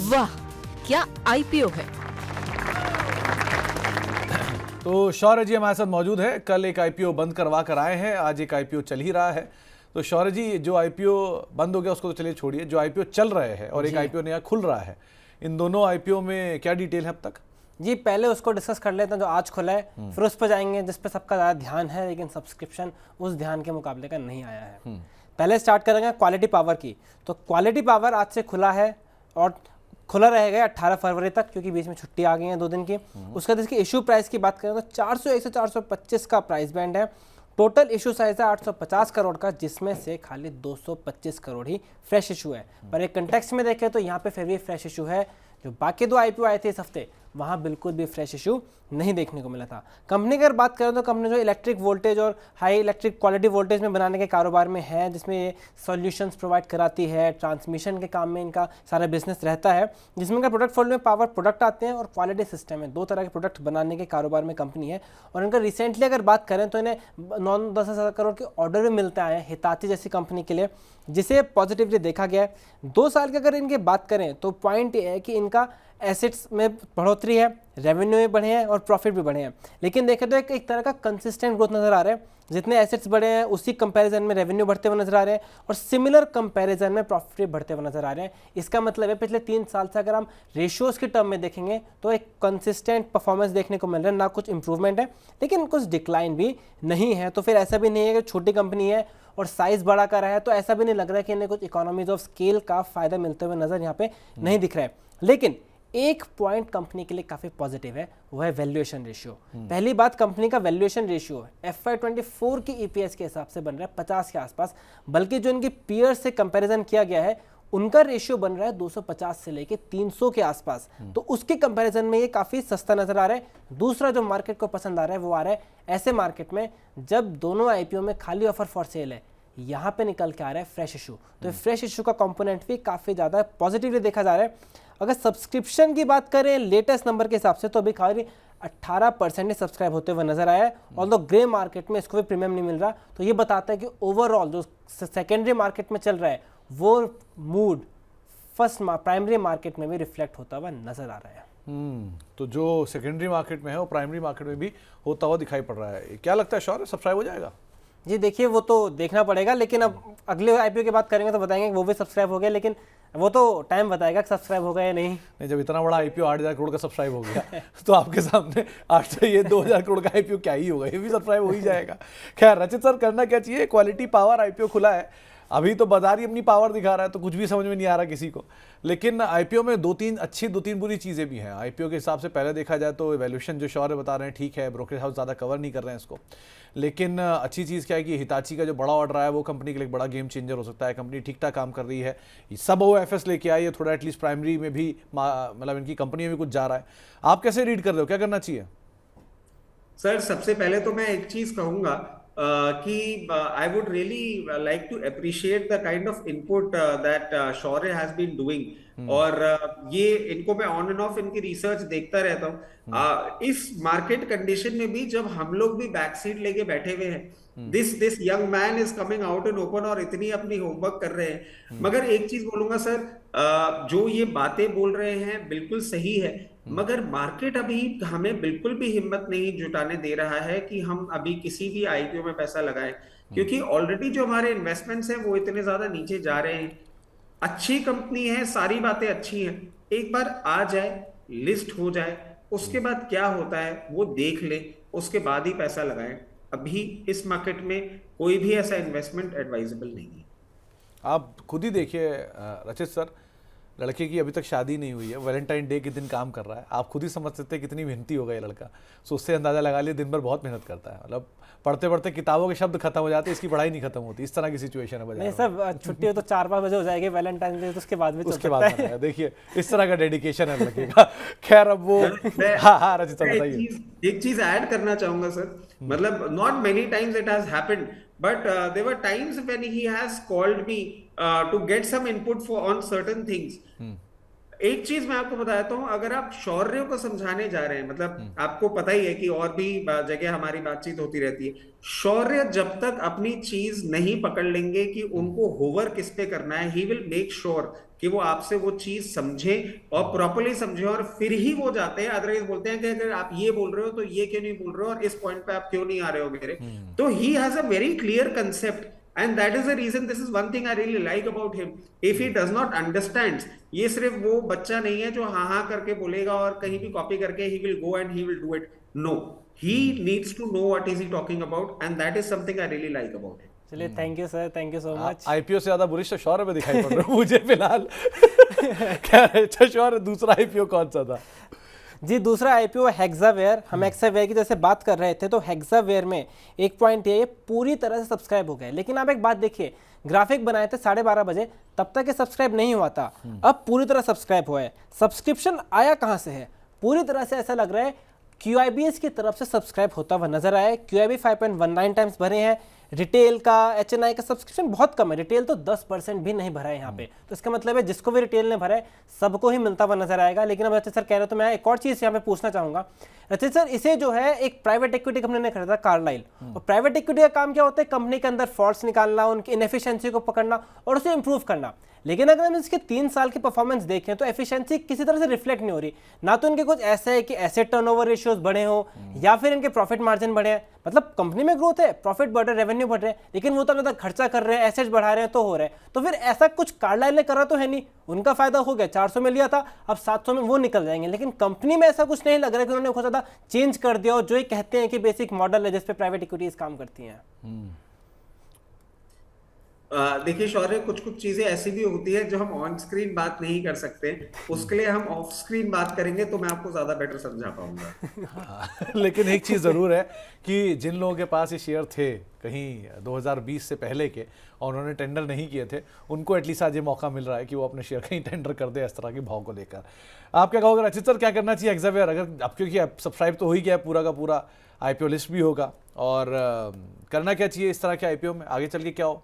वाह, क्या आईपीओ है। तो शौर्य जी हमारे साथ मौजूद है। कल एक आईपीओ बंद करवा कर आए हैं, आज एक आईपीओ चल ही रहा है। तो शौर्य जी, जो आईपीओ बंद हो गया उसको तो चलिए छोड़िए, जो आईपीओ चल रहे हैं और एक आईपीओ नया खुल रहा है, इन दोनों आईपीओ में क्या डिटेल है अब तक? जी पहले उसको डिस्कस कर लेते हैं जो आज खुला है, फिर उस पर जाएंगे जिस पे सबका ज़्यादा ध्यान है, लेकिन सब्सक्रिप्शन उस ध्यान के मुकाबले का नहीं आया है। पहले स्टार्ट करेंगे क्वालिटी पावर की। तो क्वालिटी पावर आज से खुला है और खुला रहेगा 18 फरवरी तक, क्योंकि बीच में छुट्टी आ गई है 2 दिन की। उसके बाद इसकी इशू प्राइस की बात करें तो 401 से 425 का प्राइस बैंड है। टोटल इशू साइज है 850 करोड़ का, जिसमें से खाली 225 करोड़ ही फ्रेश इशू है। पर एक कंटेक्स्ट में देखें तो यहाँ पे फिर भी फ्रेश इशू है। जो बाकी 2 आईपीओ आए थे इस हफ्ते, वहाँ बिल्कुल भी फ्रेश इशू नहीं देखने को मिला था। कंपनी की अगर बात करें तो कंपनी जो इलेक्ट्रिक वोल्टेज और हाई इलेक्ट्रिक क्वालिटी वोल्टेज में बनाने के कारोबार में है, जिसमें ये सॉल्यूशंस प्रोवाइड कराती है। ट्रांसमिशन के काम में इनका सारा बिजनेस रहता है, जिसमें इनका प्रोडक्ट फोल्ड में पावर प्रोडक्ट आते हैं और क्वालिटी सिस्टम है। 2 तरह के प्रोडक्ट बनाने के कारोबार में कंपनी है। और इनका रिसेंटली अगर बात करें तो इन्हें 9-10 हज़ार करोड़ के ऑर्डर भी मिलते आए हैं हिताची जैसी कंपनी के लिए, जिसे पॉजिटिवली देखा गया है। 2 साल की अगर इनकी बात करें तो पॉइंट ये है कि इनका एसेट्स में बढ़ोतरी है, रेवेन्यू में बढ़े हैं और प्रॉफिट भी बढ़े हैं। लेकिन देखें तो एक तरह का कंसिस्टेंट ग्रोथ नजर आ रहा है। जितने एसेट्स बढ़े हैं उसी कंपैरिजन में रेवेन्यू बढ़ते हुए नजर आ रहे हैं और सिमिलर कंपैरिजन में प्रॉफिट भी बढ़ते हुए नजर आ रहे हैं। इसका मतलब है पिछले 3 साल से अगर हम रेशियोज के टर्म में देखेंगे तो एक कंसिस्टेंट परफॉर्मेंस देखने को मिल रहा है, ना कुछ इंप्रूवमेंट है लेकिन कुछ डिक्लाइन भी नहीं है। तो फिर ऐसा भी नहीं है कि छोटी कंपनी है और साइज बड़ा कर रहा है, तो ऐसा भी नहीं लग रहा है कि इन्हें कुछ इकोनॉमीज ऑफ स्केल का फायदा मिलते हुए नजर यहाँ पे नहीं दिख रहा है। लेकिन एक पॉइंट कंपनी के लिए काफी पॉजिटिव है, वो है वैल्यूएशन रेशियो। पहली बात, कंपनी का वैल्यूएशन रेशियो FY24 की ईपीएस के हिसाब से बन रहा है 50 के आसपास, बल्कि जो इनकी पीयर्स से कंपैरिजन किया गया है उनका रेशियो बन रहा है 250 से लेके 300 के आसपास। तो उसके कंपैरिजन में ये काफी सस्ता नजर आ रहा है। दूसरा जो मार्केट को पसंद आ रहा है वो आ रहा है ऐसे मार्केट में जब दोनों आईपीओ में खाली ऑफर फॉर सेल है, यहाँ पे निकल के आ रहा है फ्रेश इशू। तो फ्रेश इशू का कंपोनेंट भी काफी ज्यादा पॉजिटिवली देखा जा रहा है। अगर सब्सक्रिप्शन की बात करें लेटेस्ट नंबर के हिसाब से तो अभी खाली 18% सब्सक्राइब होते हुए नजर आया है। और तो ग्रे मार्केट में इसको भी प्रीमियम नहीं मिल रहा, तो ये बताता है कि ओवरऑल जो सेकेंडरी मार्केट में चल रहा है वो मूड फर्स्ट प्राइमरी मार्केट में भी रिफ्लेक्ट होता हुआ नजर आ रहा है। तो जो सेकेंडरी मार्केट में है वो प्राइमरी मार्केट में भी होता हुआ दिखाई पड़ रहा है। क्या लगता है शौर्य, सब्सक्राइब हो जाएगा? जी देखिए, वो तो देखना पड़ेगा, लेकिन अब अगले आईपीओ की बात करेंगे तो बताएंगे वो भी सब्सक्राइब हो गया, लेकिन वो तो टाइम बताएगा कि सब्सक्राइब हो गया या नहीं। जब इतना बड़ा आईपीओ 8,000 करोड़ का सब्सक्राइब हो गया तो आपके सामने 8 से ये 2,000 करोड़ का आईपीओ क्या ही होगा, ये भी सब्सक्राइब हो ही जाएगा। खैर रचित सर, करना क्या चाहिए? क्वालिटी पावर आईपीओ खुला है, अभी तो बाजार ही अपनी पावर दिखा रहा है, तो कुछ भी समझ में नहीं आ रहा किसी को। लेकिन आईपीओ में 2-3 अच्छी 2-3 बुरी चीज़ें भी हैं। आईपीओ के हिसाब से पहले देखा जाए तो वैल्यूएशन जो शौर्य बता रहे हैं ठीक है, ब्रोकरेज हाउस ज़्यादा कवर नहीं कर रहे हैं इसको। लेकिन अच्छी चीज़ क्या है कि हिताची का जो बड़ा ऑर्डर आया वो कंपनी के लिए एक बड़ा गेम चेंजर हो सकता है। कंपनी ठीक ठाक काम कर रही है, सब OFS लेके आई है, थोड़ा एटलीस्ट प्राइमरी में भी मतलब इनकी कंपनी में भी कुछ जा रहा है। आप कैसे रीड कर रहे हो, क्या करना चाहिए? सर सबसे पहले तो मैं एक चीज कहूंगा कि I would really like to appreciate the kind of input that Shaurya has been doing. और ये इनको मैं ऑन एंड ऑफ इनकी रिसर्च देखता रहता हूँ। इस मार्केट कंडीशन में भी जब हम लोग भी बैक सीट लेके बैठे हुए हैं, this young man is coming out in open और इतनी अपनी होमवर्क कर रहे हैं। मगर एक चीज बोलूंगा सर, जो ये बातें बोल रहे हैं बिल्कुल सही है, मगर मार्केट अभी हमें बिल्कुल भी हिम्मत नहीं जुटाने दे रहा है कि हम अभी किसी भी आईपीओ में पैसा लगाएं, क्योंकि ऑलरेडी जो हमारे इन्वेस्टमेंट्स हैं वो इतने ज्यादा नीचे जा रहे हैं। अच्छी कंपनी है, सारी बातें अच्छी हैं, एक बार आ जाए, लिस्ट हो जाए, उसके बाद क्या होता है वो देख ले, उसके बाद ही पैसा लगाएं। अभी इस मार्केट में कोई भी ऐसा इन्वेस्टमेंट एडवाइजेबल नहीं है। आप खुद ही देखिए रचित सर, लड़के की अभी तक शादी नहीं हुई है, वैलेंटाइन डे के दिन काम कर रहा है। आप खुद ही समझ सकते हैं कितनी मेहनती होगा ये लड़का। सो उससे अंदाजा लगा लिए दिन भर बहुत मेहनत करता है। मतलब पढ़ते पढ़ते किताबों के शब्द खत्म हो जाते हैं, इसकी पढ़ाई नहीं खत्म होती। इस तरह की सिचुएशन है बाजार में। सब छुट्टी हो तो 4-5 बजे हो जाएगी वैलेंटाइन डे, तो उसके बाद भी उसके बाद देखिए इस तरह का डेडिकेशन है लड़के का। खैर अब वो हाँ रचित सर बताइए। एक चीज ऐड करना चाहूंगा सर, मतलब not many times it has happened, but there were times when he has called me to get some input for on certain things. एक चीज मैं आपको बताता हूँ, अगर आप शौर्य को समझाने जा रहे हैं, मतलब आपको पता ही है कि और भी जगह हमारी बातचीत होती रहती है, शौर्य जब तक अपनी चीज नहीं पकड़ लेंगे कि उनको होवर किस पे करना है, ही विल मेक श्योर कि वो आपसे वो चीज समझे और प्रॉपरली समझे, और फिर ही वो जाते हैं। अदरवाइज बोलते हैं कि अगर आप ये बोल रहे हो तो ये क्यों नहीं बोल रहे हो, और इस पॉइंट पे आप क्यों नहीं आ रहे हो मेरे। तो he has a very clear concept, and that is the reason, this is one thing I really like about him. If he does not understands, ये सिर्फ वो बच्चा नहीं है जो हाँ हाँ करके बोलेगा और कहीं भी कॉपी करके he will go and he will do it. No, he needs to know what is he talking about, and that is something I really like about him. चलिए, thank you sir, thank you so much. IPO से ज्यादा बुरिश तो शौर्य में दिखाई पड़ रहा है मुझे फिलहाल। क्या है? अच्छा शौर्य, दूसरा आईपीओ कौन सा था? जी, दूसरा आईपीओ हेक्सावेयर। हम हेक्सावेयर की जैसे बात कर रहे थे, तो हेक्सावेयर में एक पॉइंट ये पूरी तरह से सब्सक्राइब हो गया। लेकिन आप एक बात देखिए, ग्राफिक बनाए थे 12:30 बजे, तब तक ये सब्सक्राइब नहीं हुआ था, अब पूरी तरह सब्सक्राइब हुआ है। सब्सक्रिप्शन आया कहाँ से है? पूरी तरह से ऐसा लग रहा है QIBS की तरफ से सब्सक्राइब होता हुआ नजर आया है। QIB 5.19 टाइम्स भरे हैं। रिटेल का, HNI का सब्सक्रिप्शन बहुत कम है, रिटेल तो 10% भी नहीं भरा है यहाँ पे। तो इसका मतलब है जिसको भी रिटेल ने भरा है सबको ही मिलता हुआ नजर आएगा। लेकिन अब रचित सर कह रहे हो तो मैं एक और चीज़ यहाँ पे पूछना चाहूँगा। रचित सर, इसे जो है एक प्राइवेट इक्विटी कंपनी ने खरीदा, कार्लाइल। और प्राइवेट इक्विटी का काम क्या होता है? कंपनी के अंदर फॉल्ट्स निकालना, उनकी इनएफिशिएंसी को पकड़ना और उसे इंप्रूव करना। लेकिन अगर हम इसके 3 साल की परफॉर्मेंस देखें तो एफिशिएंसी किसी तरह से रिफ्लेक्ट नहीं हो रही। ना तो इनके कुछ ऐसा है कि एसेट टर्नओवर रेशियोज बढ़े हो या फिर इनके प्रॉफिट मार्जिन बढ़े हैं। मतलब कंपनी में ग्रोथ है, प्रॉफिट बढ़ रहा है, रेवेन्यू बढ़ रहा है, लेकिन वो तो ज्यादा खर्चा कर रहे हैं, एसेट्स बढ़ा रहे हैं तो हो रहा है। तो फिर ऐसा कुछ कार्लाइल ने करा तो है नहीं, उनका फायदा हो गया, 400 में लिया था, अब 700 में वो निकल जाएंगे। लेकिन कंपनी में ऐसा कुछ नहीं लग रहा है कि उन्होंने बहुत ज्यादा चेंज कर दिया, और जो ये कहते हैं कि बेसिक मॉडल है जिसपे प्राइवेट इक्विटीज काम करती हैं। देखिए शौर्य, कुछ कुछ चीजें ऐसी भी होती है जो हम ऑन स्क्रीन बात नहीं कर सकते, उसके लिए हम ऑफ स्क्रीन बात करेंगे तो मैं आपको ज्यादा बेटर समझा पाऊंगा। लेकिन एक चीज़ ज़रूर है कि जिन लोगों के पास ये शेयर थे कहीं 2020 से पहले के और उन्होंने टेंडर नहीं किए थे, उनको एटलीस्ट आज ये मौका मिल रहा है कि वो अपने शेयर कहीं टेंडर कर दे इस तरह के भाव को लेकर। आप क्या कहोगे रचित सर, क्या करना चाहिए हेक्सावेयर? अगर अब क्योंकि सब्सक्राइब तो हो ही गया है, पूरा का पूरा आईपीओ लिस्ट भी होगा, और करना क्या चाहिए इस तरह के आईपीओ में? आगे चल के क्या हो?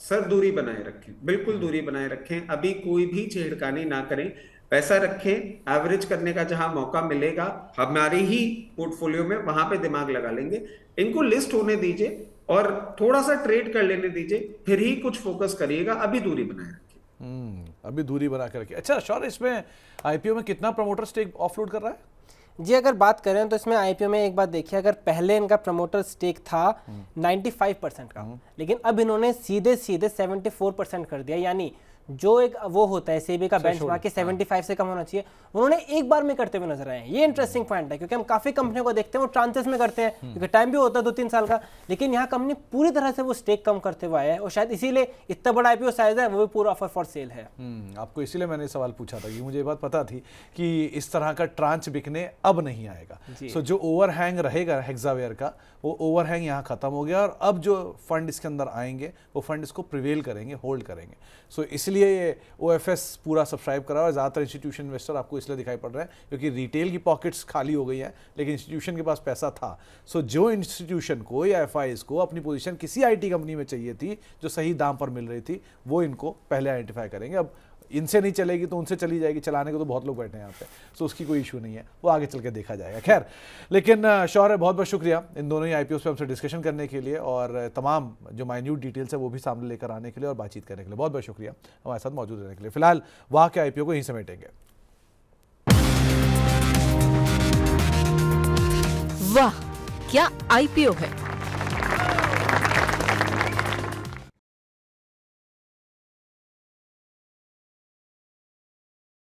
सर दूरी बनाए रखें, बिल्कुल दूरी बनाए रखें, अभी कोई भी छेड़खानी ना करें, पैसा रखें, एवरेज करने का जहां मौका मिलेगा हमारी ही पोर्टफोलियो में वहां पे दिमाग लगा लेंगे। इनको लिस्ट होने दीजिए और थोड़ा सा ट्रेड कर लेने दीजिए, फिर ही कुछ फोकस करिएगा। अभी दूरी बनाए रखिए। अभी दूरी बना कर रखिए। अच्छा शौर्य, इसमें आईपीओ में कितना प्रमोटर स्टेक ऑफलोड कर रहा है? जी, अगर बात करें तो इसमें आईपीओ में एक बात देखिए, अगर पहले इनका प्रमोटर स्टेक था 95% का, लेकिन अब इन्होंने सीधे 74% कर दिया। यानी जो एक वो होता है सेबी का बेंचमार्क कि 75 से कम होना चाहिए, उन्होंने एक बार में करते हुए नजर आए हैं। ये इंटरेस्टिंग पॉइंट है, क्योंकि हम काफी कंपनियों को देखते हैं वो ट्रांचेस में करते हैं, क्योंकि टाइम भी होता है 2-3 साल का। लेकिन यहाँ कंपनी पूरी तरह से वो स्टेक कम करते हुए आया है, और शायद इसीलिए इतना बड़ा आईपीओ साइज है, वो भी पूरा ऑफर फॉर सेल है। आपको इसीलिए मैंने सवाल पूछा था कि मुझे ये बात पता थी कि इस तरह का ट्रांच बिकने अब नहीं आएगा। सो जो ओवरहैंग रहेगा हेक्सावेयर का, वो ओवरहैंग यहाँ खत्म हो गया, और अब जो फंड इसके अंदर आएंगे वो फंड इसको प्रिवेल करेंगे, होल्ड करेंगे। सो इसलिए ये OFS पूरा सब्सक्राइब करा हुआ है। ज़्यादातर इंस्टीट्यूशन इन्वेस्टर आपको इसलिए दिखाई पड़ रहे हैं क्योंकि रिटेल की पॉकेट्स खाली हो गई हैं, लेकिन इंस्टीट्यूशन के पास पैसा था। सो जो इंस्टीट्यूशन को या FIs को अपनी पोजीशन किसी IT कंपनी में चाहिए थी जो सही दाम पर मिल रही थी, वो इनको पहले आइडेंटिफाई करेंगे। अब इनसे नहीं चलेगी तो उनसे चली जाएगी, चलाने को तो बहुत लोग बैठे हैं यहाँ पे, सो उसकी कोई इशू नहीं है, वो आगे चल के देखा जाएगा। खैर, लेकिन शौर्य, बहुत बहुत शुक्रिया इन दोनों ही आईपीओ पे हमसे डिस्कशन करने के लिए, और तमाम जो माइन्यूट डिटेल्स है वो भी सामने लेकर आने के लिए और बातचीत करने के लिए बहुत बहुत शुक्रिया हमारे साथ मौजूद रहने के लिए। फिलहाल वहाँ के आईपीओ को यहीं समेटेंगे। वाह, क्या आईपीओ है!